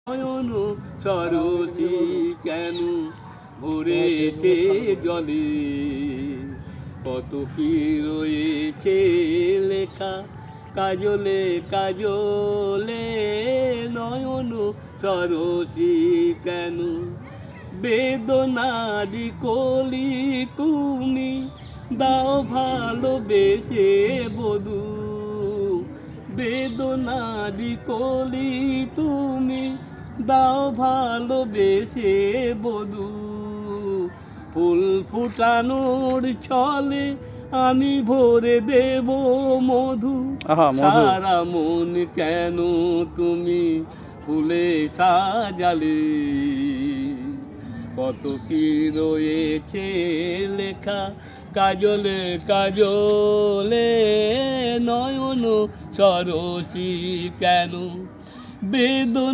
নয়ন সরসী কেন ভরেছে জলে, কত কি রয়েছে লেখা কাজলে কাজলে, নয়ন সরসী কেন বেদনারি কলি তুমি দাও ভালোবেসে বধূ, বেদনারি কলি তুমি দাও ভালোবেসে বধূ, ফুল ফুটানোর ছলে আমি ভরে দেব মধু, সারা মন কেন তুমি ফুলে সাজালে, কত কি রয়েছে লেখা কাজলে কাজলে, নয়ন সরসী কেন বেদনা